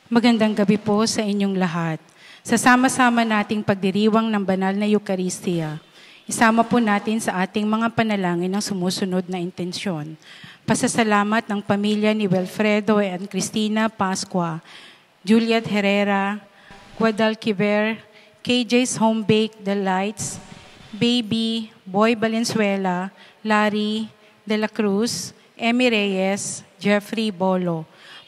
Magandang gabi po sa inyong lahat. Sa sama-sama nating pagdiriwang ng banal na Eucharistia, isama po natin sa ating mga panalangin ang sumusunod na intensyon. Pasasalamat ng pamilya ni Wilfredo and Cristina Pascua, Juliet Herrera, Guadalquiver, KJ's Home Bake Delights, Baby, Boy Valenzuela, Larry De La Cruz, Emmy Reyes, Jeffrey Bolo,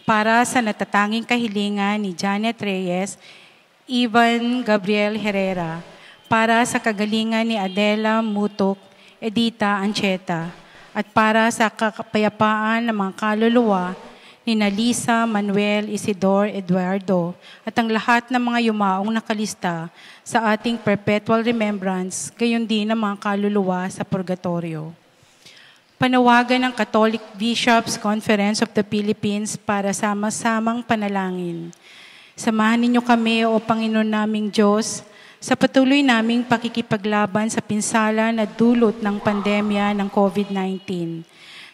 para sa natatanging kahilingan ni Janet Reyes, Ivan Gabriel Herrera, para sa kagalingan ni Adela Mutok, Edita Ancheta, at para sa kapayapaan ng mga kaluluwa ni Lisa Manuel Isidor Eduardo at ang lahat ng mga yumaong nakalista sa ating perpetual remembrance, gayon din ang mga kaluluwa sa purgatorio. Panawagan ng Catholic Bishops' Conference of the Philippines para sama-samang panalangin. Samahan ninyo kami, O Panginoon naming Diyos, sa patuloy naming pakikipaglaban sa pinsala na dulot ng pandemya ng COVID-19.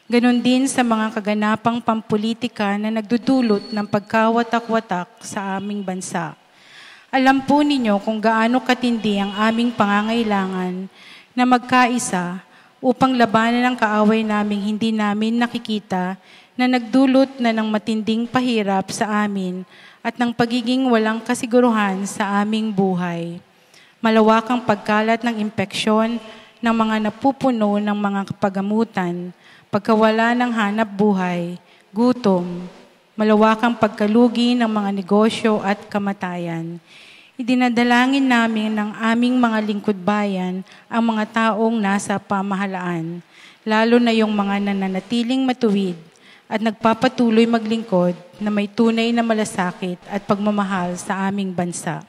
Ganon din sa mga kaganapang pampolitika na nagdudulot ng pagkawatak-watak sa aming bansa. Alam po ninyo kung gaano katindi ang aming pangangailangan na magkaisa upang labanan ang kaaway naming hindi namin nakikita na nagdulot na ng matinding pahirap sa amin at ng pagiging walang kasiguruhan sa aming buhay. Malawakang pagkalat ng impeksyon ng mga napupuno ng mga kapagamutan, pagkawala ng hanap buhay, gutom, malawakang pagkalugi ng mga negosyo at kamatayan. Idinadalangin namin ng aming mga lingkod bayan ang mga taong nasa pamahalaan, lalo na yung mga nananatiling matuwid at nagpapatuloy maglingkod na may tunay na malasakit at pagmamahal sa aming bansa.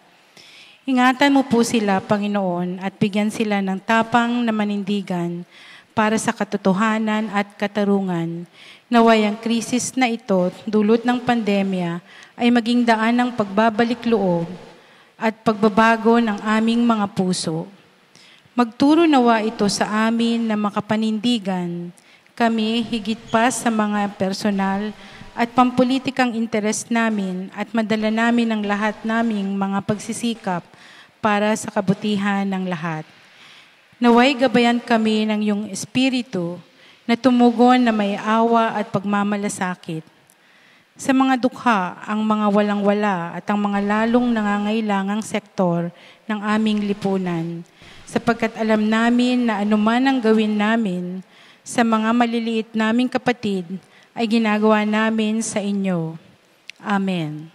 Ingatan mo po sila, Panginoon, at bigyan sila ng tapang na manindigan para sa katotohanan at katarungan. Naway ang krisis na ito, dulot ng pandemya, ay maging daan ng pagbabalik loob at pagbabago ng aming mga puso. Magturo nawa ito sa amin na makapanindigan kami higit pa sa mga personal at pampolitikang interes namin at madala namin ang lahat naming mga pagsisikap para sa kabutihan ng lahat. Naway gabayan kami ng iyong espiritu na tumugon na may awa at pagmamalasakit sa mga dukha, ang mga walang-wala at ang mga lalong nangangailangang sektor ng aming lipunan, sapagkat alam namin na anuman ang gawin namin sa mga maliliit naming kapatid ay ginagawa namin sa inyo. Amen.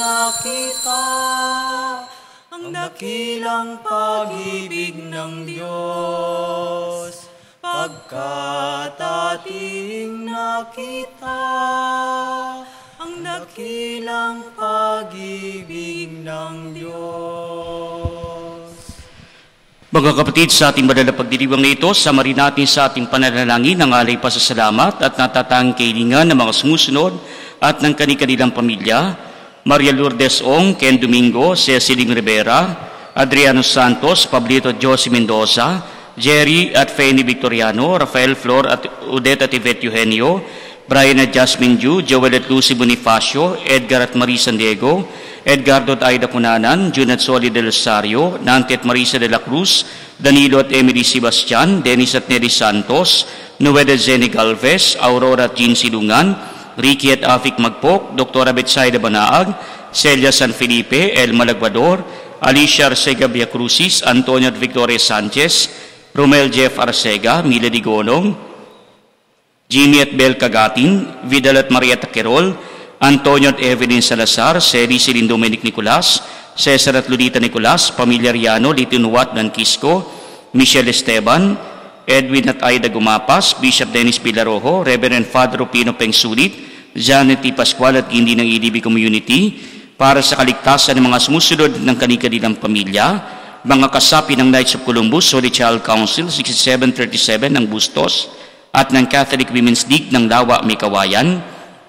Nakita ang dakilang pag-ibig ng Diyos, pagkat ating nakita ang dakilang pag-ibig ng Diyos. Mga kapatid, sa ating banal na pagdiriwang na ito, samarin natin sa ating pananalangin ng alay pasasalamat at natatanging kahilingan ng mga sumusunod at ng kani-kanilang pamilya: Maria Lourdes Ong, Ken Domingo, Ceciling Rivera, Adriano Santos, Pablito Josie Mendoza, Jerry at Fanny Victoriano, Rafael Flor at Odette at Yvette Eugenio, Brian at Jasmine Ju, Joel at Lucy Bonifacio, Edgar at Marie San Diego, Edgardo at Aida Cunanan, Jun at Soli del Rosario, Nanti at Marisa de la Cruz, Danilo at Emily Sebastian, Dennis at Nelly Santos, Noel at Zeni Galvez, Aurora at Jean Silungan, Ricky at Afik Magpok, Dr. Betsaida Banaag, Celia San Felipe, El Malagvador, Alicia Arcega Viacrucis, Antonio at Victoria Sanchez, Romel Jeff Arcega, Mila Digonong, Jimmy at Bel Cagatin, Vidal at Maria Taquerol, Antonio at Evelyn Salazar, Celi Silin Dominic Nicolas, Cesar at Lolita Nicolas, Pamilya Riano, Litinwat Nanquisco, Michelle Esteban, Edwin at Aida Gumapas, Bishop Dennis Pilarojo, Reverend Father Rupino Pengsulit, Janet T. Pascual at Indi ng EDB Community, para sa kaligtasan ng mga sumusunod ng kani-kanilang pamilya, mga kasapi ng Knights of Columbus, Holy Child Council, 6737 ng Bustos, at ng Catholic Women's League ng Lawa, Mikawayan,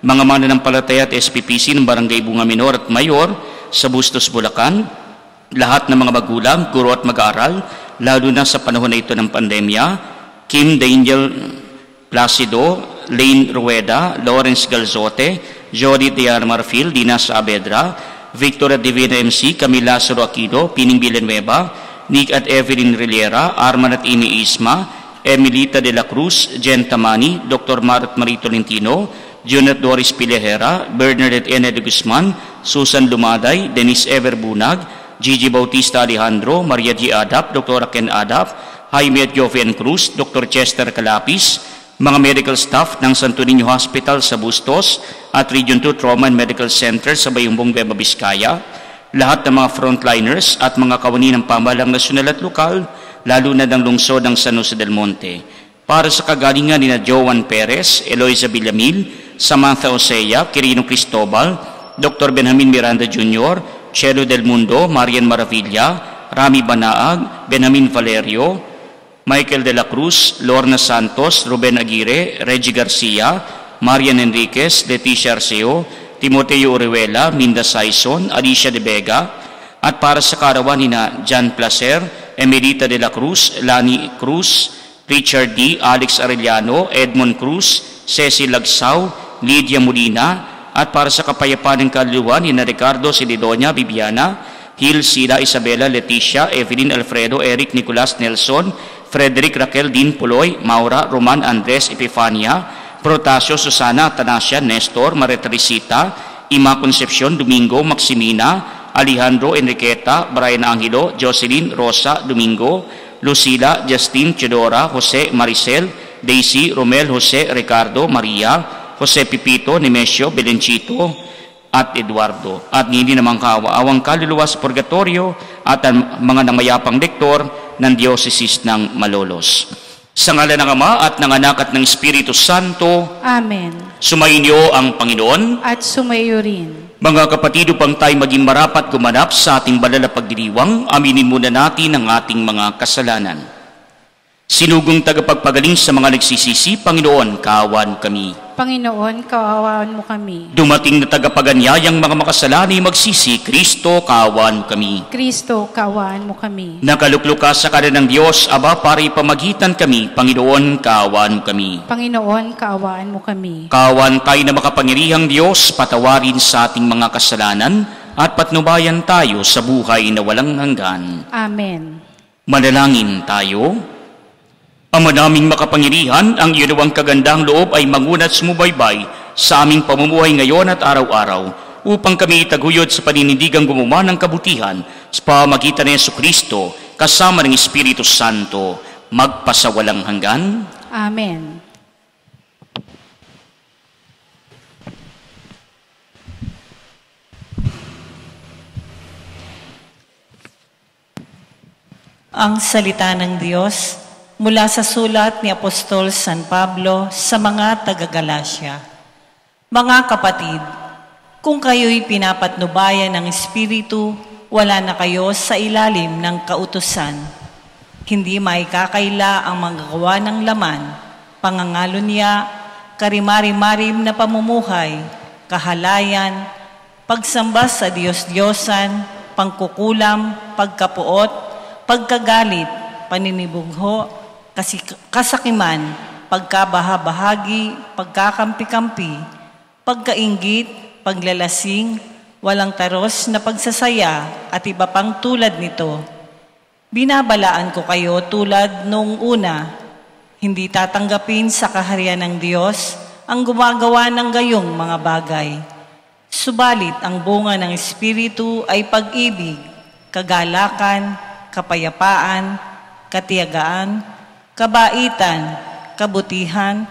mga mananampalataya at SPPC ng Barangay Bunga Minor at Mayor sa Bustos, Bulacan, lahat ng mga magulang, guro at mag-aaral, lalo na sa panahon na ito ng pandemya, Kim Daniel Placido, Lane Rueda, Lawrence Galzote, Jody Diar Marfil, Dina Saavedra, Victoria Divina MC, Camila Lazaro Aquino, Pining Villanueva, Nick at Evelyn Rilera, Arman at Amy Isma, Emilita de la Cruz, Jen Tamani, Dr. Marat Marito Lentino, Jun at Doris Pilehera, Bernadette N. de Guzman, Susan Lumaday, Denise Ever Bunag, Gigi Bautista Alejandro, Maria G. Adap, Dr. Ken Adap, Jaime at Jovian Cruz, Dr. Chester Calapis, mga medical staff ng Santo Niño Hospital sa Bustos at Region 2 Trauma and Medical Center sa Bayumbong, Nueva Vizcaya, lahat ng mga frontliners at mga kawani ng pamahalang nasyonal at lokal, lalo na ng lungsod ng San Jose del Monte, para sa kagalingan ni Joan Perez, Eloisa Villamil, Samantha Osea, Quirino Cristobal, Dr. Benjamin Miranda Jr., Chelo del Mundo, Marian Maravilla, Rami Banaag, Benjamin Valerio, Michael de la Cruz, Lorna Santos, Ruben Aguirre, Reggie Garcia, Marian Enriquez, Leticia Arceo, Timoteo Orihuela, Minda Saison, Alicia de Vega, at para sa karawan ni na John Placer, Emelita de la Cruz, Lani Cruz, Richard D., Alex Arellano, Edmond Cruz, Cecil Lagsao, Lydia Molina, at para sa kapayapaan ng kaluluwa ni na Ricardo Sididonia, Bibiana, Hil, Sila, Isabela, Leticia, Evelyn, Alfredo, Eric, Nicolas, Nelson, Frederick, Raquel, Dean, Puloy, Maura, Roman, Andres, Epifania, Protasio, Susana, Atanasia, Nestor, Maretrisita, Ima Concepcion, Domingo, Maximina, Alejandro, Enriqueta, Brian Angelo, Jocelyn, Rosa, Domingo, Lucila, Justin, Chedora, Jose, Maricel, Daisy, Romel, Jose, Ricardo, Maria, Jose Pipito, Nemesio, Belenchito, at Eduardo, at hindi namang kaawang kaluluwa sa purgatorio at ang mga namayapang lektor ng Diocese ng Malolos. Sa ngalan ng Ama at ng Anak at ng Espiritu Santo. Amen. Sumainyo ang Panginoon. At sumayo rin. Mga kapatid, upang tayo maging marapat gumanap sa ating banal na pagdiriwang, aminin muna natin ang ating mga kasalanan. Sinugong tagapagpagaling sa mga nagsisisi, Panginoon, kaawaan kami. Panginoon, kaawaan mo kami. Dumating na tagapaganyayang mga makasalani magsisi, Kristo, kaawaan kami. Kristo, kaawaan mo kami. Nakaluklok ka sa kanan ng Diyos, Aba, para ipamagitan kami, Panginoon, kaawaan mo kami. Panginoon, kaawaan mo kami. Kaawaan tayo na makapangyarihang Diyos, patawarin sa ating mga kasalanan, at patnubayan tayo sa buhay na walang hanggan. Amen. Manalangin tayo. Ama naming makapangyarihan, ang iyong kagandang loob ay mangunat sumubaybay sa aming pamumuhay ngayon at araw-araw, upang kami itaguyod sa paninindigang gumawa ng kabutihan sa pamamagitan ni Jesucristo, kasama ng Espiritu Santo, magpasawalang hanggan. Amen. Ang salita ng Diyos mula sa sulat ni Apostol San Pablo sa mga taga-Galacia. Mga kapatid, kung kayo'y pinapatnubayan ng Espiritu, wala na kayo sa ilalim ng kautusan. Hindi maikakaila ang manggagawa ng laman, pangangalunya, karimari-marim na pamumuhay, kahalayan, pagsamba sa Diyos-Diyosan, pangkukulam, pagkapuot, pagkagalit, paninibugho, kasakiman, pagkabahabahagi, pagkakampi-kampi, pagkainggit, paglalasing, walang taros na pagsasaya at iba pang tulad nito. Binabalaan ko kayo tulad noong una, hindi tatanggapin sa kaharian ng Diyos ang gumagawa ng gayong mga bagay. Subalit ang bunga ng Espiritu ay pag-ibig, kagalakan, kapayapaan, katiyagaan, kabaitan, kabutihan,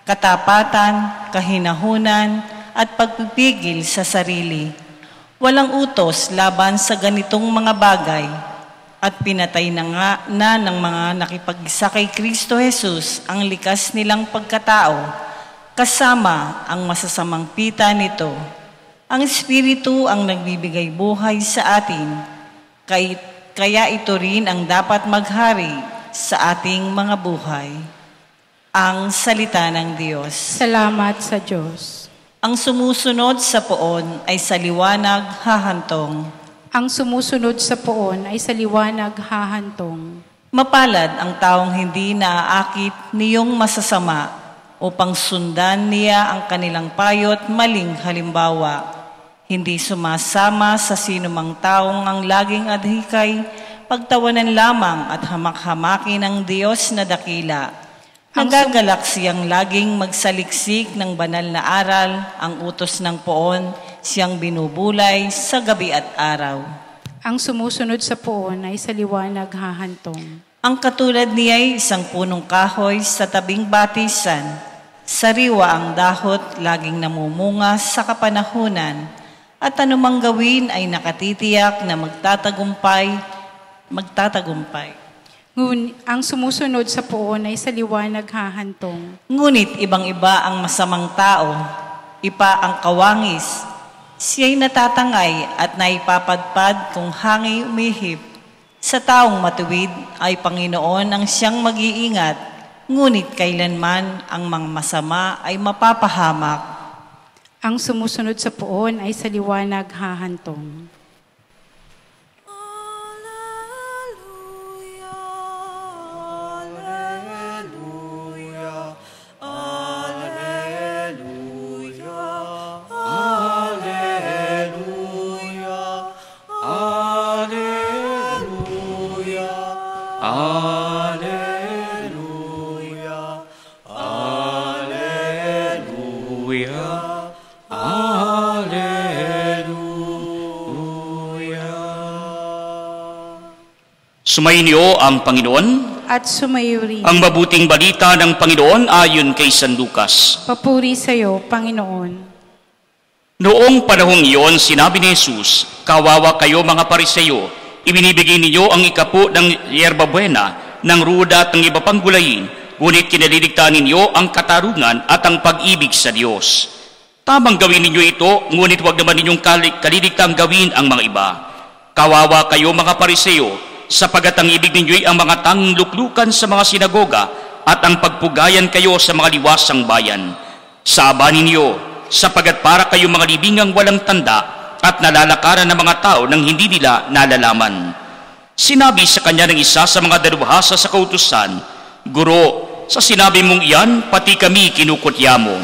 katapatan, kahinahunan, at pagpipigil sa sarili. Walang utos laban sa ganitong mga bagay. at pinatay na ng mga nakipag-isa kay Kristo Jesus ang likas nilang pagkatao, kasama ang masasamang pita nito. Ang Espiritu ang nagbibigay buhay sa atin, kaya ito rin ang dapat maghari sa ating mga buhay. Ang salita ng Diyos. Salamat sa Diyos. Ang sumusunod sa poon ay sa liwanag hahantong. Ang sumusunod sa poon ay sa liwanag hahantong. Mapalad ang taong hindi naaakit niyong masasama upang sundan niya ang kanilang payo't maling halimbawa. Hindi sumasama sa sinumang taong ang laging adhikay, pagtawanan lamang at hamak-hamakin ng Diyos na dakila. Nagagalak siyang laging magsaliksik ng banal na aral, ang utos ng poon, siyang binubulay sa gabi at araw. Ang sumusunod sa poon ay sa liwanag hahantong. Ang katulad niya ay isang punong kahoy sa tabing batisan. Sariwa ang dahot, laging namumunga sa kapanahunan, at anumang gawin ay nakatitiyak na magtatagumpay. Ang sumusunod sa poon ay sa liwanag hahantong. Ngunit ibang-iba ang masamang tao, ipa ang kawangis. Siya'y natatangay at naipapadpad kung hangi umihip. Sa taong matuwid ay Panginoon ang siyang mag-iingat, ngunit kailanman ang mga masama ay mapapahamak. Ang sumusunod sa poon ay sa liwanag hahantong. Sumainyo ang Panginoon at sumayo rin ang mabuting balita ng Panginoon ayon kay San Lucas. Papuri sa iyo, Panginoon. Noong panahong iyon, sinabi ni Jesus, "Kawawa kayo mga Pariseo, ibinibigay ninyo ang ikapo ng yerbabuena, ng ruda at ng iba pang gulayin, ngunit kinaliligtaan ninyo ang katarungan at ang pag-ibig sa Diyos. Tamang gawin ninyo ito, ngunit huwag naman ninyong kaliligtang gawin ang mga iba. Kawawa kayo mga Pariseo, sapagat ang ibig ninyo'y ang mga tanging luklukan sa mga sinagoga at ang pagpugayan kayo sa mga liwasang bayan. Saaban ninyo, sapagat para kayo mga libingang walang tanda at nalalakaran ng mga tao nang hindi nila nalalaman." Sinabi sa kanya ng isa sa mga dalubhasa sa kautusan, "Guro, sa sinabi mong iyan, pati kami kinukutya mo."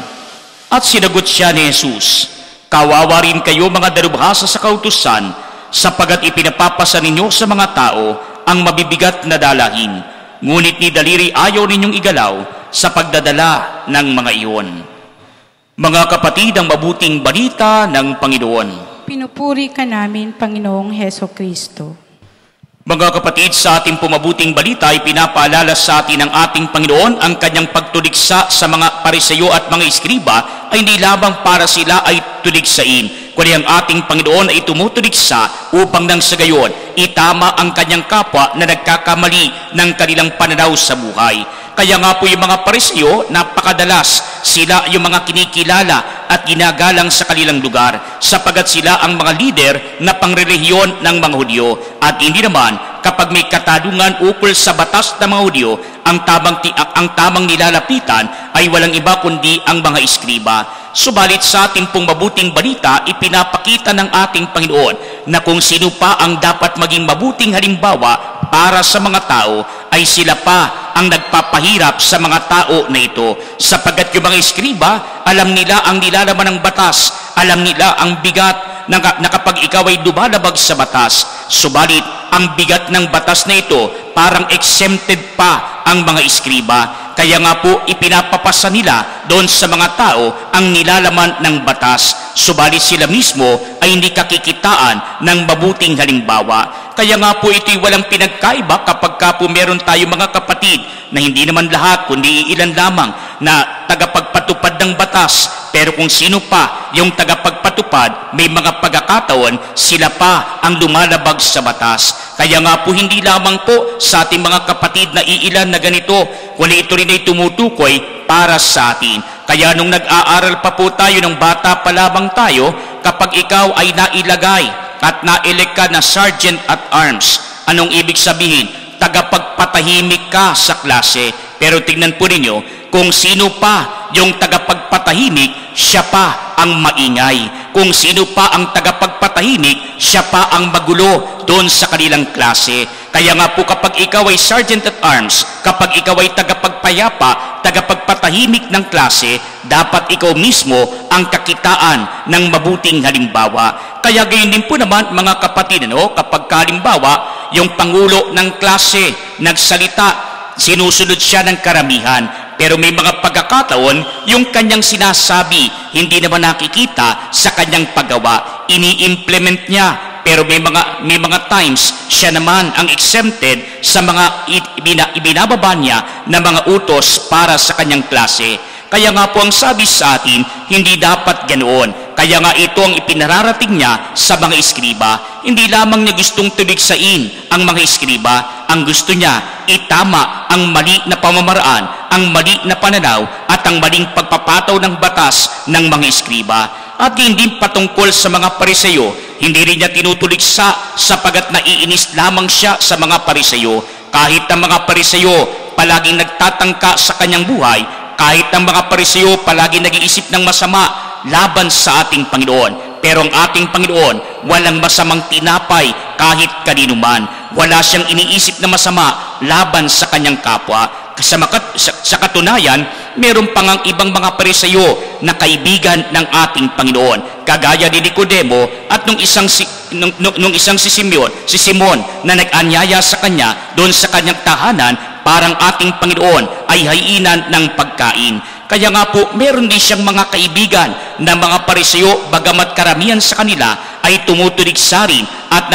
At sinagot siya ni Jesus, "Kawawa rin kayo mga dalubhasa sa kautusan, sapagat ipinapapasa ninyo sa mga tao ang mabibigat na dalahin, ngunit ni daliri ayaw ninyong igalaw sa pagdadala ng mga iyon." Mga kapatid, ang mabuting balita ng Panginoon. Pinupuri ka namin, Panginoong Heso Kristo. Mga kapatid, sa ating pumabuting balita ay pinapaalala sa atin ng ating Panginoon ang kanyang pagtuligsa sa mga Pariseo at mga Iskriba ay hindi lamang para sila ay tuligsain, kundi ang ating Panginoon ay tumutuligsa upang nang sa gayon itama ang kanyang kapwa na nagkakamali ng kanilang pananaw sa buhay. Kaya nga po yung mga Pariseo, napakadalas sila yung mga kinikilala at ginagalang sa kanilang lugar, sapagat sila ang mga lider na pangrelihiyon ng mga Hudyo. At hindi naman kapag may katanungan ukol sa batas ng mga Hudyo, ang tamang nilalapitan ay walang iba kundi ang mga Iskriba. Subalit sa ating pong mabuting balita, ipinapakita ng ating Panginoon na kung sino pa ang dapat maging mabuting halimbawa para sa mga tao, ay sila pa ang nagpapahirap sa mga tao na ito. Sapagkat yung mga Iskriba, alam nila ang nilalaman ng batas, alam nila ang bigat na kapag ikaw ay dumalabag sa batas. Subalit, ang bigat ng batas na ito, parang exempted pa ang mga Iskriba. Kaya nga po ipinapapasa nila doon sa mga tao ang nilalaman ng batas. Subalit sila mismo ay hindi kakikitaan ng mabuting halimbawa. Kaya nga po ito'y walang pinagkaiba kapag ka po meron tayo mga kapatid na hindi naman lahat kundi ilan lamang na tagapagpatupad ng batas, pero kung sino pa yung tagapagpatupad, may mga pagkakataon sila pa ang lumalabag sa batas. Kaya nga po hindi lamang po sa ating mga kapatid na iilan na ganito, kundi ito rin ay tumutukoy para sa atin. Kaya nung nag-aaral pa po tayo, ng bata pa lamang tayo, kapag ikaw ay nailagay at na-elect ka na Sergeant at Arms, anong ibig sabihin? Tagapagpatahimik ka sa klase. Pero tingnan po ninyo, kung sino pa yung tagapagpatahimik, siya pa ang maingay. Kung sino pa ang tagapagpatahimik, siya pa ang magulo doon sa kanilang klase. Kaya nga po kapag ikaw ay Sergeant at Arms, kapag ikaw ay tagapagpayapa, tagapagpatahimik ng klase, dapat ikaw mismo ang kakitaan ng mabuting halimbawa. Kaya gayon din po naman mga kapatid, kapag halimbawa, yung pangulo ng klase nagsalita, sinusunod siya ng karamihan. Pero may mga pagkakataon, yung kanyang sinasabi, hindi naman nakikita sa kanyang paggawa. Ini-implement niya. Pero may mga times, siya naman ang exempted sa mga ibinababa niya na mga utos para sa kanyang klase. Kaya nga po ang sabi sa atin, hindi dapat ganoon. Kaya nga ito ang ipinararating niya sa mga eskriba. Hindi lamang niya gustong tuligsain ang mga eskriba. Ang gusto niya, itama ang mali na pamamaraan, ang mali na pananaw, at ang maling pagpapataw ng batas ng mga eskriba. At hindi patungkol sa mga Pariseyo, hindi rin niya tinutuligsa sapagat naiinis lamang siya sa mga Pariseyo. Kahit ang mga Pariseyo palaging nagtatangka sa kanyang buhay, kahit ang mga Pariseyo palaging nag-iisip ng masama laban sa ating Panginoon. Pero ang ating Panginoon, walang masamang tinapay kahit kanino man. Wala siyang iniisip na masama laban sa kanyang kapwa. Sa katunayan, meron pang ang ibang mga Pariseyo na kaibigan ng ating Panginoon. Kagaya ni Nicodemo at nung isang si Simon na nag-anyaya sa kanya doon sa kanyang tahanan, parang ating Panginoon ay hayinan ng pagkain. Kaya nga po, meron din siyang mga kaibigan na mga Pariseyo, bagamat karamihan sa kanila ay tumutuligsa rin at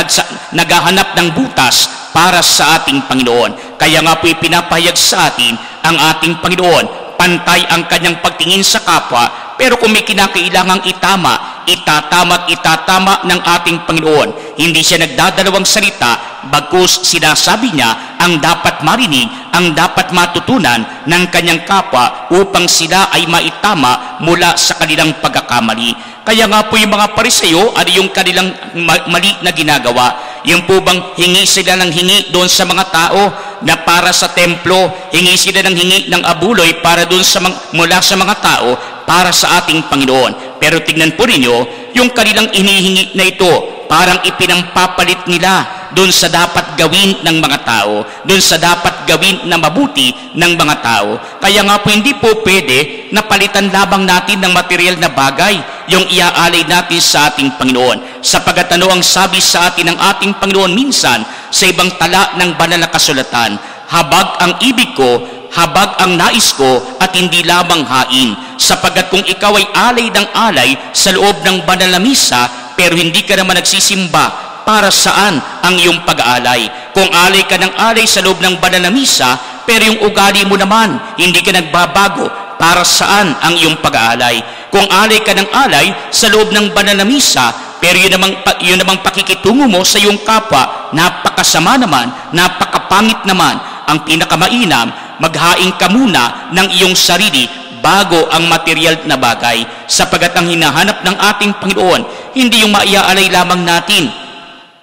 naghahanap ng butas para sa ating Panginoon. Kaya nga po ipinapahayag sa atin ang ating Panginoon, pantay ang kanyang pagtingin sa kapwa, pero kung may kinakailangang itatama ng ating Panginoon. Hindi siya nagdadalawang salita, bagkus sinasabi niya ang dapat marinig, ang dapat matutunan ng kanyang kapwa upang sila ay maitama mula sa kanilang pagkakamali. Kaya nga po yung mga Pariseyo, ano yung kanilang mali na ginagawa? Yung po bang hingi sila ng hingi doon sa mga tao na para sa templo, hingi sila ng hingi ng abuloy para doon mula sa mga tao para sa ating Panginoon. Pero tignan po ninyo, yung kanilang inihingi na ito, parang ipinampapalit nila doon sa dapat gawin ng mga tao, doon sa dapat gawin na mabuti ng mga tao. Kaya nga po hindi po pwede na palitan lamang natin ng material na bagay yung iaalay natin sa ating Panginoon. Sapagat ano ang sabi sa atin ng ating Panginoon minsan sa ibang tala ng banal na kasulatan, habag ang ibig ko, habag ang nais ko, at hindi lamang hain. Sapagat kung ikaw ay alay ng alay sa loob ng banal na misa, pero hindi ka naman nagsisimba, para saan ang iyong pag-aalay? Kung alay ka ng alay sa loob ng banal na misa, pero yung ugali mo naman, hindi ka nagbabago, para saan ang iyong pag-aalay? Kung alay ka ng alay sa loob ng banal na misa, pero yun namang pakikitungo mo sa iyong kapwa, napakasama naman, napakapangit naman. Ang pinakamainam, maghain ka muna ng iyong sarili bago ang material na bagay, sapagat ang hinahanap ng ating Panginoon, hindi yung maiaalay lamang natin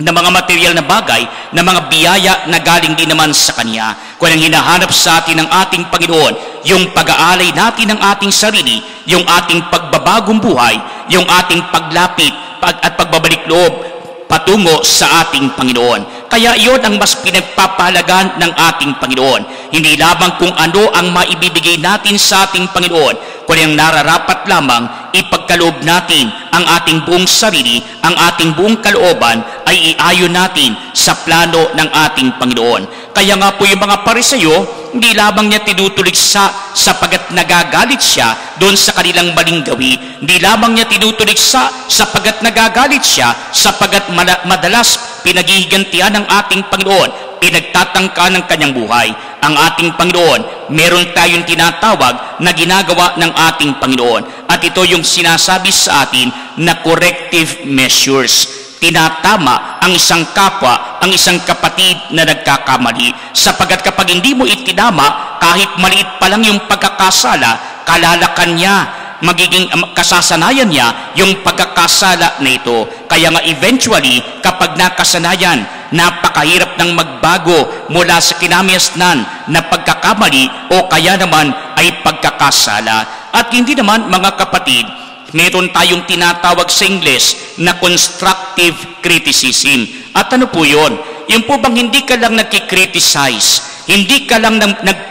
na mga material na bagay, na mga biyaya na galing din naman sa Kanya. Kung ang hinahanap sa atin ng ating Panginoon, yung pag-aalay natin ng ating sarili, yung ating pagbabagong buhay, yung ating paglapit at pagbabalik loob patungo sa ating Panginoon. Kaya iyon ang mas pinagpapahalagan ng ating Panginoon. Hindi lamang kung ano ang maibibigay natin sa ating Panginoon, kundi ang nararapat lamang ipagkaloob natin ang ating buong sarili, ang ating buong kalooban ay iayon natin sa plano ng ating Panginoon. Kaya nga po yung mga Pariseyo, hindi lamang niya tinutuligsa sapagat nagagalit siya doon sa kanilang maling gawi. Hindi lamang niya tinutuligsa sapagat nagagalit siya sapagat madalas pinaghihigantihan ng ating Panginoon, pinagtatangka ng kanyang buhay. ang ating Panginoon, meron tayong tinatawag na ginagawa ng ating Panginoon. At ito yung sinasabi sa atin na corrective measures. Tinatama ang isang kapwa, ang isang kapatid na nagkakamali. Sapagat kapag hindi mo itinama, kahit maliit pa lang yung pagkakasala, kalalakan niya, magiging kasasanayan niya yung pagkakasala na ito. Kaya nga eventually, kapag nakasanayan, napakahirap ng magbago mula sa kinamiasnan na pagkakamali o kaya naman ay pagkakasala. At hindi naman, mga kapatid, meron tayong tinatawag sa Ingles na constructive criticism. At ano po yun? Yung po bang hindi ka lang nagkikriticize, hindi ka lang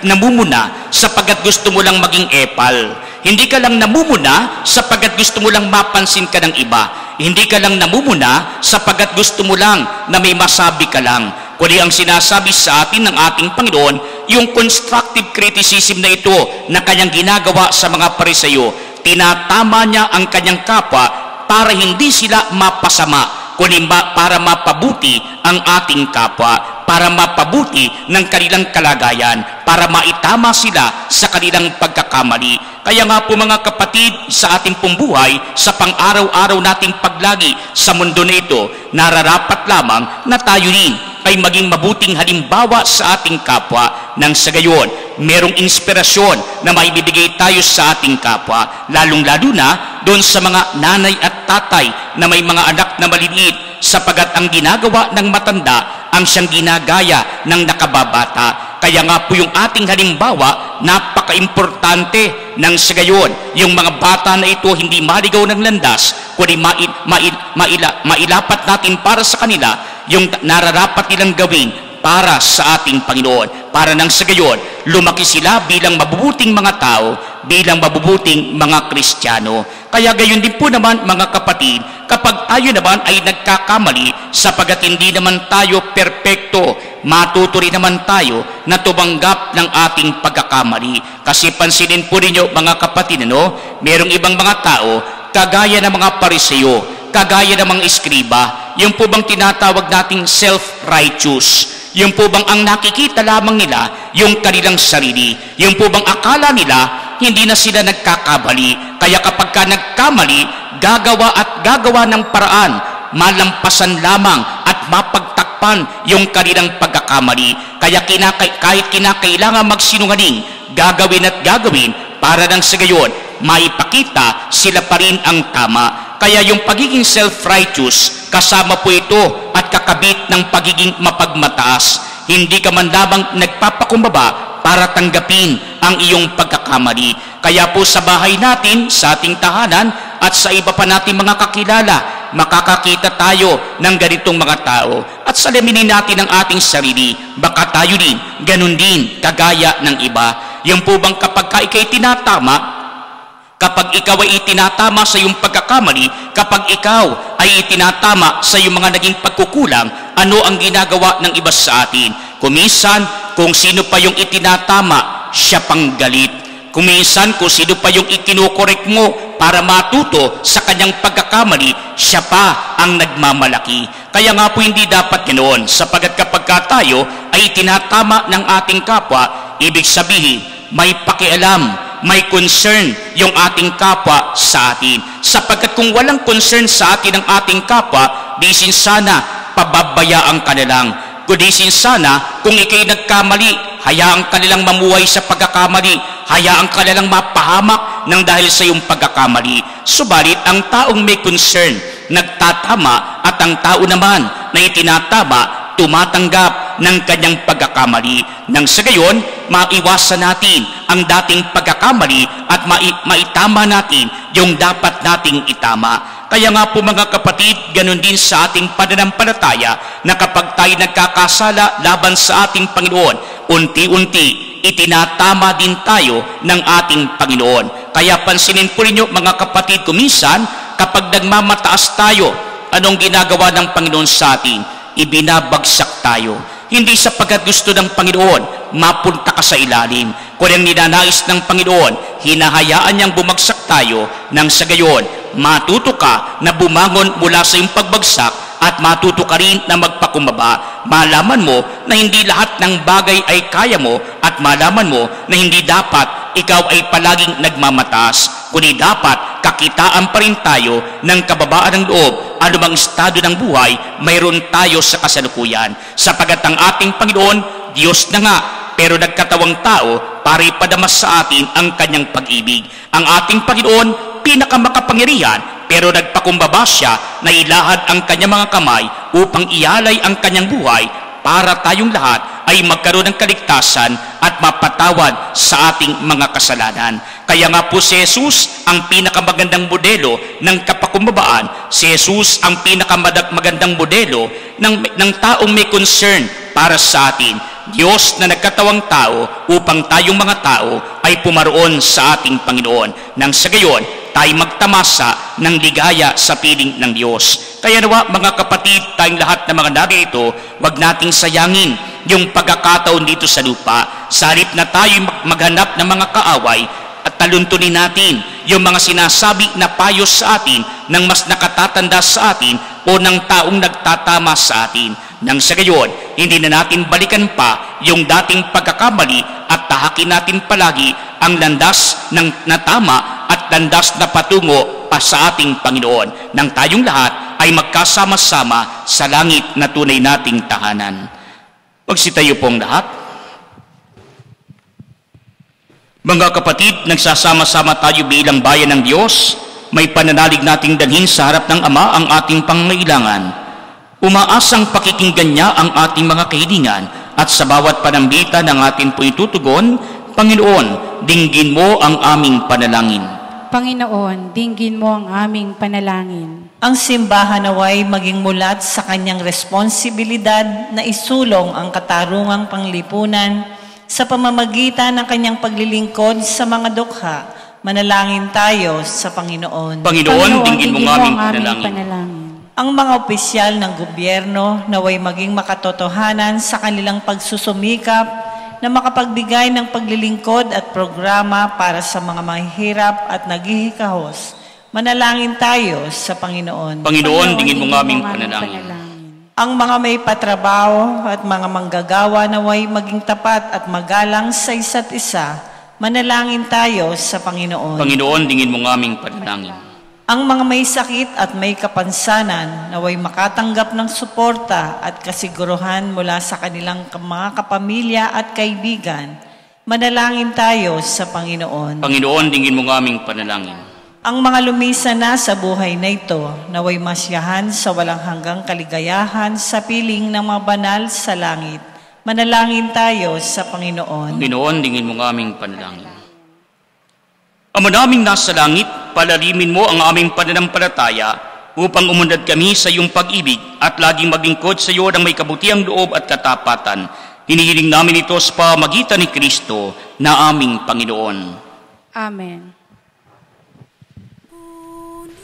namumuna sapagat gusto mo lang maging epal. Hindi ka lang namumuna sapagat gusto mo lang mapansin ka ng iba. Hindi ka lang namumuna sapagat gusto mo lang na may masabi ka lang. Kundi ang sinasabi sa atin ng ating Panginoon, yung constructive criticism na ito na kanyang ginagawa sa mga Pariseo, tinatama niya ang kanyang kapwa para hindi sila mapasama, kundi para mapabuti ang ating kapwa, para mapabuti ng kanilang kalagayan, para maitama sila sa kanilang pagkakamali. Kaya nga po mga kapatid, sa ating pong buhay, sa pang-araw-araw nating paglagi sa mundo na ito, nararapat lamang na tayo rin ay maging mabuting halimbawa sa ating kapwa. Nang sa gayon, merong inspirasyon na maibibigay tayo sa ating kapwa, lalong-lalo na doon sa mga nanay at tatay na may mga anak na maliliit, sapagat ang ginagawa ng matanda ang siyang ginagaya ng nakababata. Kaya nga po yung ating halimbawa, napaka-importante. Nang sa gayon, yung mga bata na ito hindi maligaw ng landas, kundi mailapat natin para sa kanila yung nararapat nilang gawin para sa ating Panginoon. Para nang sa gayon, lumaki sila bilang mabubuting mga tao, bilang mabubuting mga Kristiyano. Kaya gayon din po naman mga kapatid, kapag tayo naman ay nagkakamali, sapagat hindi naman tayo perpekto, matuto rin naman tayo na tumanggap ng ating pagkakamali. Kasi pansinin po ninyo mga kapatid, merong ibang mga tao, kagaya ng mga Pariseo, kagaya ng mga eskriba, yung po bang tinatawag nating self-righteous. Yung po bang ang nakikita lamang nila, yung kanilang sarili. Yung po bang akala nila, hindi na sila nagkakamali. Kaya kapag ka nagkamali, gagawa ng paraan, malampasan lamang at mapagtakpan yung kanilang pagkakamali. Kaya kahit kinakailangan magsinungaling, gagawin at gagawin para nang sa gayon, maipakita sila pa rin ang tama. Kaya yung pagiging self-righteous, kasama po ito at kakabit ng pagiging mapagmataas. Hindi ka man lamang nagpapakumbaba para tanggapin ang iyong pagkakamali. Kaya po sa bahay natin, sa ating tahanan, at sa iba pa natin mga kakilala, makakakita tayo ng ganitong mga tao. At salaminin natin ang ating sarili, baka tayo din, ganun din, kagaya ng iba. Yung po bang kapag ka ikay tinatama, kapag ikaw ay itinatama sa iyong pagkakamali, kapag ikaw ay itinatama sa iyong mga naging pagkukulang, ano ang ginagawa ng iba sa atin? Kuminsan, kung sino pa yung itinatama, siya pang galit. Kuminsan, kung sino pa yung ikinukorek mo para matuto sa kanyang pagkakamali, siya pa ang nagmamalaki. Kaya nga po hindi dapat ganoon, sapagat kapag tayo ay itinatama ng ating kapwa, ibig sabihin, may pakialam, may concern yung ating kapwa sa atin. Sapagkat kung walang concern sa atin ang ating kapwa, di sana pababayaan ka na lang. Kundi sana kung ikay nagkamali, hayaan ka nilang mamuhay sa pagkakamali, hayaan ka nilang mapahamak ng dahil sa iyong pagkakamali. Subalit ang taong may concern, nagtatama, at ang tao naman na itinatama, tumatanggap ng kanyang pagkakamali. Nang sa gayon, maiwasan natin ang dating pagkakamali at maitama natin yung dapat nating itama. Kaya nga po mga kapatid, ganun din sa ating pananampalataya na kapag tayo nagkakasala laban sa ating Panginoon, unti-unti itinatama din tayo ng ating Panginoon. Kaya pansinin po ninyo mga kapatid, kuminsan kapag nagmamataas tayo, anong ginagawa ng Panginoon sa atin? Ibinabagsak tayo. Hindi sapagkat gusto ng Panginoon mapunta ka sa ilalim. Kung ang ninanais ng Panginoon, hinahayaan niyang bumagsak tayo nang sa gayon, matuto ka na bumangon mula sa iyong pagbagsak at at matuto ka rin na magpakumbaba. Malaman mo na hindi lahat ng bagay ay kaya mo at malaman mo na hindi dapat ikaw ay palaging nagmamataas, kundi dapat kakitaan pa rin tayo ng kababaan ng loob. Anumang estado ng buhay, mayroon tayo sa kasalukuyan. Sapagat ang ating Panginoon, Diyos na nga, pero nagkatawang tao para ipadamas sa atin ang kanyang pag-ibig. Ang ating Panginoon, pinakamakapangyarihan, pero nagpakumbaba siya na ilahad ang kanyang mga kamay upang ialay ang kanyang buhay para tayong lahat ay magkaroon ng kaligtasan at mapatawad sa ating mga kasalanan. Kaya nga po si Jesus ang pinakamagandang modelo ng kapakumbabaan. Si Jesus ang pinakamagandang modelo ng taong may concern para sa atin. Diyos na nagkatawang tao upang tayong mga tao ay pumaroon sa ating Panginoon. Nang sa gayon, tayo magtamasa ng ligaya sa piling ng Diyos. Kaya nawa mga kapatid, tayong lahat na mga narito, wag nating sayangin yung pagkakataon dito sa lupa. Sa halip na tayo maghanap ng mga kaaway at taluntunin natin yung mga sinasabi na payo sa atin ng mas nakatatanda sa atin o ng taong nagtatama sa atin. Nang sa gayon, hindi na natin balikan pa yung dating pagkakamali at tahakin natin palagi ang landas ng natama at landas na patungo pa sa ating Panginoon, nang tayong lahat ay magkasama-sama sa langit na tunay nating tahanan. Magsitayo pong lahat. Mga kapatid, nagsasama-sama tayo bilang bayan ng Diyos. May pananalig nating dalhin sa harap ng Ama ang ating pangangailangan. Umaasang pakikinggan niya ang ating mga kahilingan at sa bawat panambita ng ating po itutugon, Panginoon, dinggin mo ang aming panalangin. Panginoon, dinggin mo ang aming panalangin. Ang simbahan naway maging mulat sa kanyang responsibilidad na isulong ang katarungang panglipunan sa pamamagitan ng kanyang paglilingkod sa mga dukha. Manalangin tayo sa Panginoon. Panginoon, dinggin mo ang aming panalangin. Ang mga opisyal ng gobyerno naway maging makatotohanan sa kanilang pagsusumikap na makapagbigay ng paglilingkod at programa para sa mga mahihirap at naghihikahos. Manalangin tayo sa Panginoon. Panginoon, dinggin mo ang aming panalangin. Ang mga may patrabaho at mga manggagawa naway maging tapat at magalang sa isa't isa. Manalangin tayo sa Panginoon. Panginoon, dinggin mo ang aming panalangin. Ang mga may sakit at may kapansanan naway makatanggap ng suporta at kasiguruhan mula sa kanilang mga kapamilya at kaibigan. Manalangin tayo sa Panginoon. Panginoon, dinggin mo ang aming panalangin. Ang mga lumisa na sa buhay na ito naway masyahan sa walang hanggang kaligayahan sa piling ng mga banal sa langit. Manalangin tayo sa Panginoon. Panginoon, dinggin mo ang aming panalangin. Ama naming nasa langit, palalimin mo ang aming pananampalataya upang umunlad kami sa iyong pag-ibig at laging maglingkod sa iyo ng may kabutiang loob at katapatan. Hinihiling namin ito sa pamamagitan ni Kristo na aming Panginoon. Amen. Kunin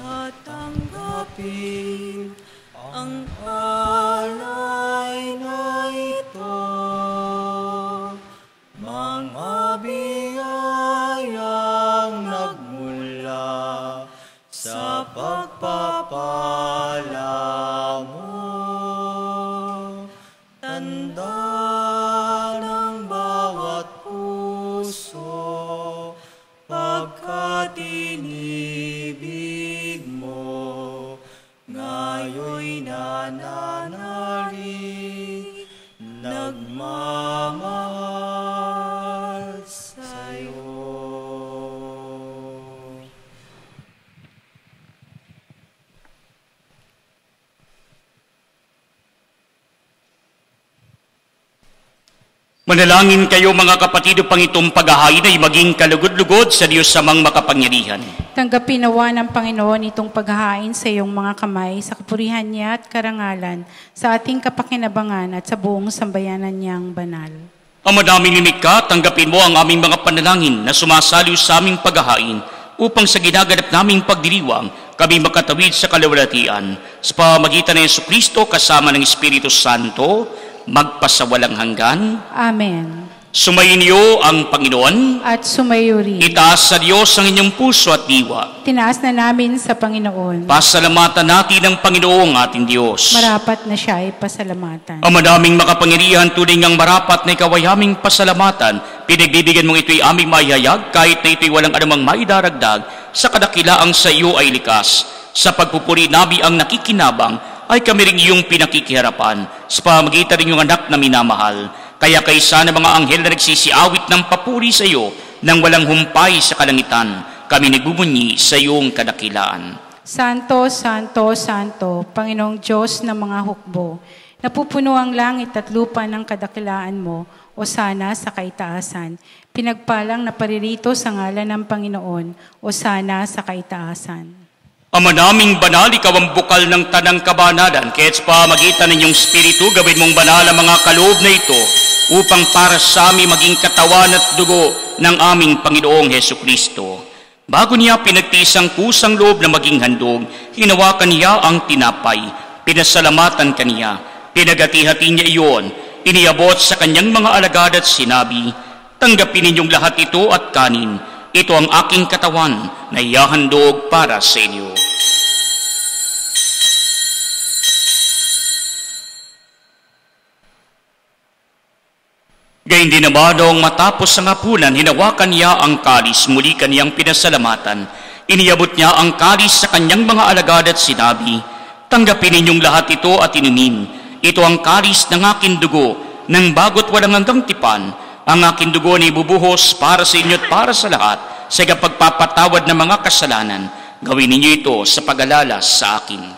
at tanggapin ang alay na ito, mga biyayang nagmula sa pagpapala mo. Tanda ng bawat puso pagkat inibig mo, ngayoy nananalig, nagmamahal sa'yo. Manalangin kayo mga kapatid upang itong paghahain ay maging kalugod-lugod sa Diyos samang makapangyarihan. Tanggapin nawa ng Panginoon itong paghahain sa iyong mga kamay sa kapurihan niya at karangalan sa ating kapakinabangan at sa buong sambayanan niyang banal. Ama naming lumikha, tanggapin mo ang aming mga panalangin na sumasaliw sa aming paghahain upang sa ginaganap naming pagdiriwang kami makatawid sa kalawalatian. Sa pamamagitan ng Jesucristo kasama ng Espiritu Santo, magpasawalang hanggan. Amen. Sumainyo ang Panginoon. At sumayo rin. Itaas sa Diyos ang inyong puso at diwa. Tinaas na namin sa Panginoon. Pasalamatan natin ang Panginoong ating Diyos. Marapat na siya ay pasalamatan. Ang madaming makapangyarihan, tunay ngang marapat na ikaw ay aming pasalamatan. Pinagbibigyan mong ito'y aming maihayag, kahit na ito'y walang anumang maidaragdag, sa kadakilaang sa iyo ay likas. Sa pagpupuri nabi ang nakikinabang, ay kami ring iyong pinakikiharapan, sa pamamagitan rin yung anak na minamahal. Kaya kaysa ng mga anghel na nagsisiawit ng papuri sa iyo, nang walang humpay sa kalangitan, kami nagbubunyi sa iyong kadakilaan. Santo, Santo, Santo, Panginoong Diyos ng mga hukbo, napupuno ang langit at lupa ng kadakilaan mo, o sana sa kaitaasan. Pinagpalang na paririto sa ngalan ng Panginoon, o sana sa kaitaasan. Ama naming banal, ikaw ang bukal ng tanang kabanalan, kaya't sa pamagitan ng iyong Espiritu, gawin mong banal ang mga kaloob na ito, upang para sa amin maging katawan at dugo ng aming Panginoong Hesukristo. Bago niya pinagtiis ang kusang loob na maging handog, hinawakan niya ang tinapay, pinasalamatan kaniya, pinagati-hati niya iyon, iniabot sa kanyang mga alagad at sinabi, tanggapin ninyong lahat ito at kanin, ito ang aking katawan na ihahandog para sa inyo. Gayun din naman noong matapos ang hapunan, hinawakan niya ang kalis, muli kaniyang pinasalamatan. Iniabot niya ang kalis sa kanyang mga alagad at sinabi, tanggapin ninyong lahat ito at inumin. Ito ang kalis ng aking dugo, ng bago't walang hanggang tipan. Ang aking dugo na ibubuhos para sa inyo at para sa lahat, sa pagpapatawad ng mga kasalanan. Gawin ninyo ito sa pag-alala sa akin.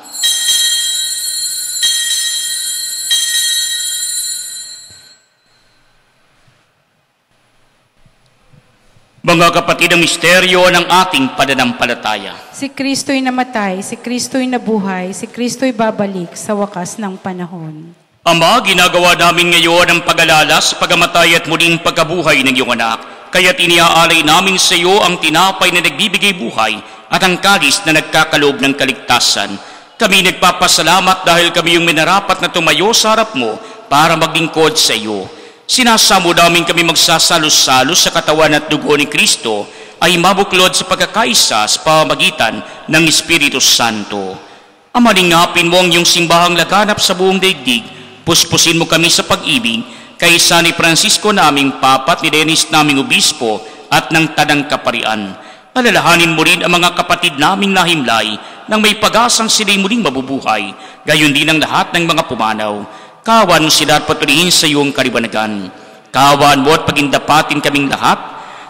Mga kapatid, ang misteryo ng ating pananampalataya. Si Kristo'y namatay, si Kristo'y nabuhay, si Kristo'y babalik sa wakas ng panahon. Ama, ginagawa namin ngayon ang pag-alala sa pagamatay at muling pagkabuhay ng iyong anak. Kaya't iniaalay namin sa iyo ang tinapay na nagbibigay buhay at ang kalis na nagkakaloob ng kaligtasan. Kami nagpapasalamat dahil kami yung minarapat na tumayo sa harap mo para maglingkod sa iyo. Sinasamo namin kami magsasalo-salo sa katawan at dugo ni Kristo ay mabuklod sa pagkakaisa sa pamamagitan ng Espiritu Santo. Ama, lingapin mo ang iyong simbahang laganap sa buong daigdig. Puspusin mo kami sa pag-ibig kaysa ni Francisco naming Papa at ni Dennis naming Obispo at ng Tanang Kaparian. Alalahanin mo rin ang mga kapatid naming nahimlay nang may pag-asang sila'y muling mabubuhay, gayon din ang lahat ng mga pumanaw. Kawan mo sila at patuloyin sa iyong kalibanagan. Kawan mo at pagindapatin kaming lahat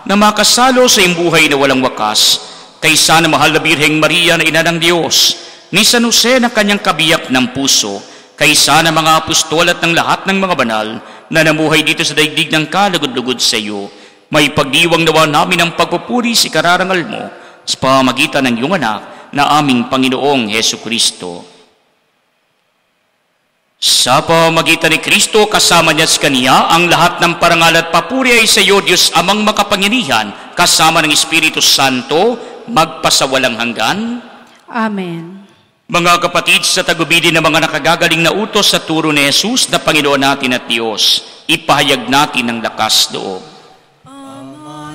na makasalo sa iyong buhay na walang wakas. Kaysa na mahal na Birheng Maria na ina ng Diyos, ni San Jose na kanyang kabiyak ng puso, kaysa na mga apostol at ng lahat ng mga banal na namuhay dito sa daigdig ng kalugod-lugod sa iyo, may pagdiwang nawa namin ang pagpupuri sa kararangal mo sa pamagitan ng iyong anak na aming Panginoong Hesukristo. Sa pamamagitan ni Kristo, kasama niya sa Kaniya, ang lahat ng parangal at papuri ay sa iyo, Diyos Amang makapangyarihan, kasama ng Espiritu Santo, magpasawalang hanggan. Amen. Mga kapatid, sa tagubili ng mga nakagagaling na utos sa turo ni Jesus na Panginoon natin at Diyos, ipahayag natin ang lakas loob. Ama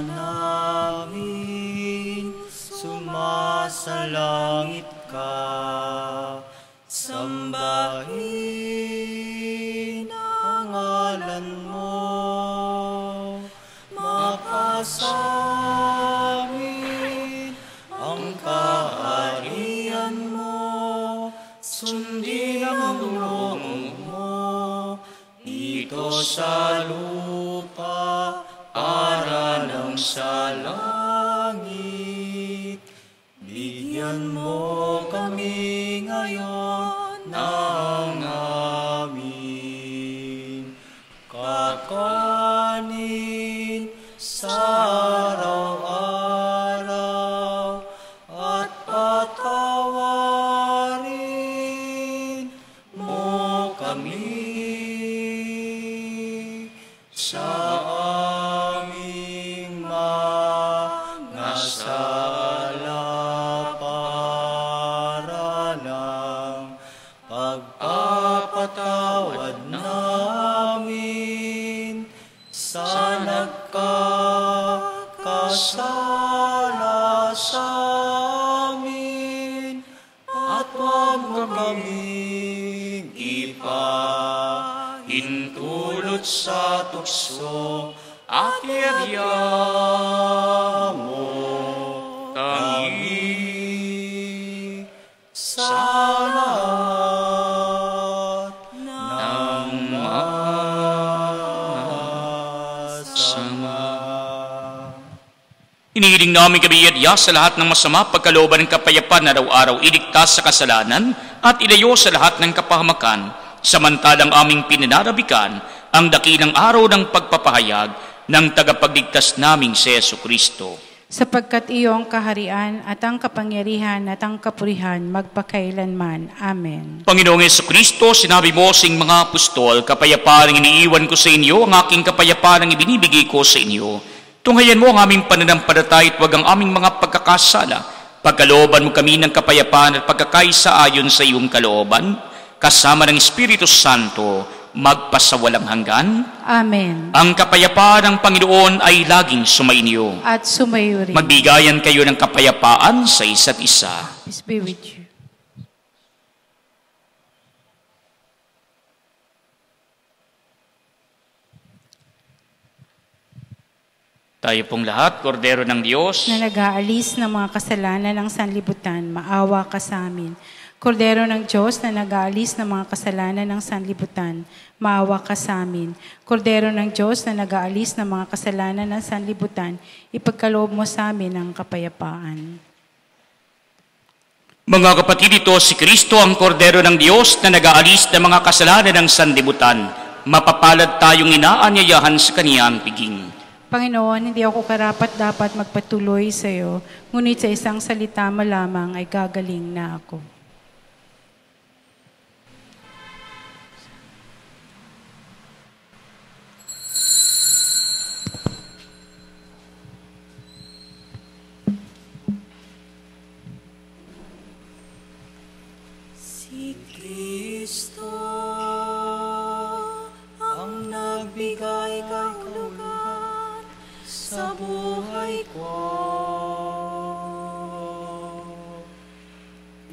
namin, sumasalangit ka, sambahin ang ngalan mo, mapasamin ang kaharian mo, sundin ang loob mo, dito sa lupa, para nang sa langit. Bigyan mo kami ngayon ng amin kakanin sa araw-araw, at patawarin mo kami sa aming mga sala para ng pagpapatawad namin sa sa tukso at iadya mo kami sa lahat ng masama. Inihiling namin kami iadya sa lahat ng masama, pagkalooban ng kapayapaan na araw-araw, iligtas sa kasalanan at ilayo sa lahat ng kapahamakan, samantalang aming pinanarabikan ang dakilang araw ng pagpapahayag ng tagapagligtas naming si Jesucristo. Sapagkat iyo ang kaharian at ang kapangyarihan at ang kapurihan magpakailanman. Amen. Panginoong Jesucristo, sinabi mo sa mga apostol, kapayapaan ang iniiwan ko sa inyo, ang aking kapayapaan ang ibinibigay ko sa inyo. Tunghayan mo ang aming pananampalataya at huwag ang aming mga pagkakasala. Pagkalooban mo kami ng kapayapaan at pagkakaisa ayon sa iyong kalooban, kasama ng Espiritu Santo, magpasawalang hanggan. Amen. Ang kapayapaan ng Panginoon ay laging sumainyo. At sumayo rin. Magbigayan kayo ng kapayapaan sa isa't isa. Peace be with you. Tayo pong lahat, kordero ng Diyos, Na nag-aalis ng mga kasalanan ng sanlibutan, maawa ka sa amin. Kordero ng Diyos na nag-aalis ng mga kasalanan ng sanlibutan, maawa ka sa amin. Kordero ng Diyos na nag-aalis ng mga kasalanan ng sanlibutan, ipagkaloob mo sa amin ang kapayapaan. mga kapatid, ito si Kristo ang kordero ng Diyos na nag-aalis ng mga kasalanan ng sanlibutan. Mapapalad tayong inaanyayahan sa kaniyang piging. Panginoon, hindi ako karapat-dapat magpatuloy sa iyo, ngunit sa isang salita mo lamang ay gagaling na ako. Si Kristo ang nagbigay kahulugan sa buhay ko.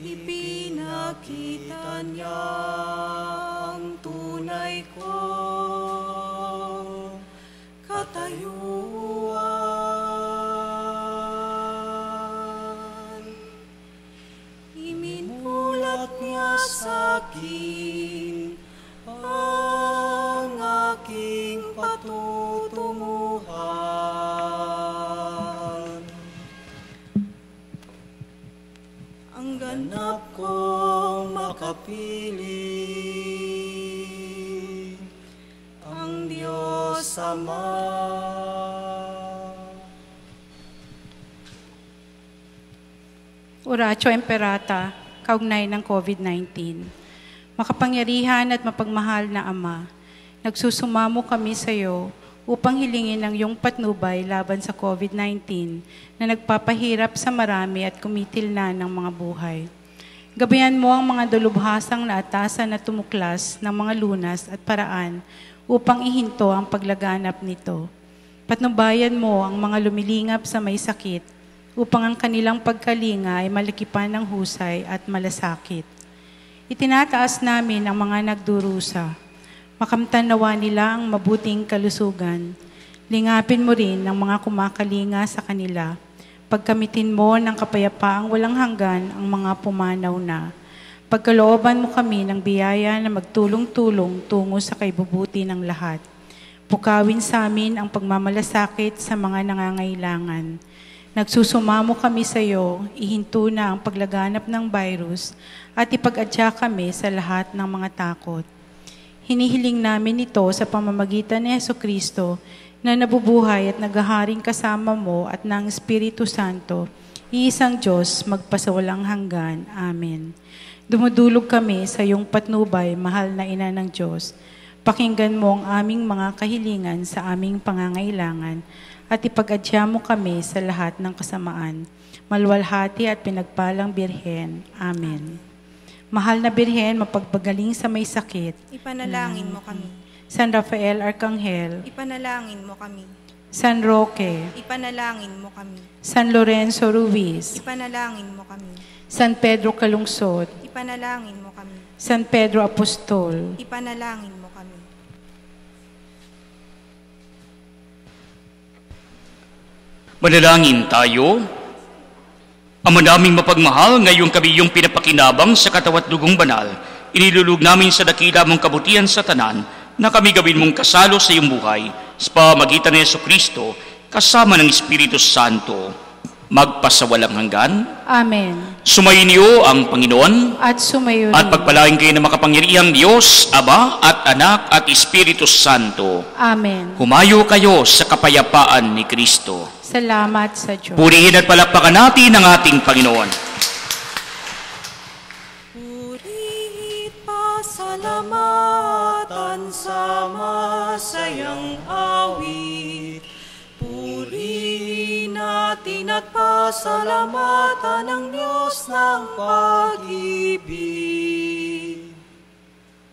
Ipinakita niya ang tunay ko katayuan. Iminulat niya sa akin ang aking patutunguhan. Ang ganap kong makapiling ang Diyos Ama. Oratio Imperata, kaugnay ng COVID-19. Makapangyarihan at mapagmahal na Ama, nagsusumamo kami sa iyo upang hilingin ang iyong patnubay laban sa COVID-19 na nagpapahirap sa marami at kumitil na ng mga buhay. Gabayan mo ang mga dalubhasang naatasan na tumuklas ng mga lunas at paraan upang ihinto ang paglaganap nito. Patnubayan mo ang mga lumilingap sa may sakit upang ang kanilang pagkalinga ay malakipan ng husay at malasakit. Itinataas namin ang mga nagdurusa. Makamtan nawa nila ang mabuting kalusugan. Lingapin mo rin ang mga kumakalinga sa kanila. Pagkamitin mo ng kapayapaang walang hanggan ang mga pumanaw na. Pagkalooban mo kami ng biyaya na magtulong-tulong tungo sa kaibubuti ng lahat. Pukawin sa amin ang pagmamalasakit sa mga nangangailangan. Nagsusumamo kami sa iyo, ihinto na ang paglaganap ng virus at ipag-adya kami sa lahat ng mga takot. Hinihiling namin ito sa pamamagitan ni Jesucristo na nabubuhay at naghaharing kasama mo at ng Espiritu Santo, iisang Diyos magpasawalang hanggan. Amen. Dumudulog kami sa iyong patnubay, mahal na Ina ng Diyos. Pakinggan mo ang aming mga kahilingan sa aming pangangailangan at ipag-adya mo kami sa lahat ng kasamaan. Malwalhati at pinagpalang Birhen. Amen. Mahal na Birhen, mapagpagaling sa may sakit. Ipanalangin mo kami. San Rafael Arcangel. Ipanalangin mo kami. San Roque. Ipanalangin mo kami. San Lorenzo Ruiz. Ipanalangin mo kami. San Pedro Calungsod. Ipanalangin mo kami. San Pedro Apostol. Ipanalangin mo kami. Manalangin tayo. Ama naming mapagmahal, ngayong kami iyong pinapakinabang sa katawat dugong banal, inilulug namin sa dakila mong kabutihan sa tanan, na kami gawin mong kasalo sa iyong buhay, sa pamagitan ni Jesucristo, kasama ng Espiritu Santo, magpasawalang hanggan. Amen. Sumayin niyo ang Panginoon, At sumayo at rin. pagpalain kayo ng makapangyarihang Diyos, Ama at Anak at Espiritu Santo. Amen. Humayo kayo sa kapayapaan ni Kristo. Salamat sa Diyos. Purihin at palakpakan natin ang ating Panginoon. Puri't pasalamatan sa masayang awit. Purihin natin at pasalamatan ang Diyos ng pag-ibig.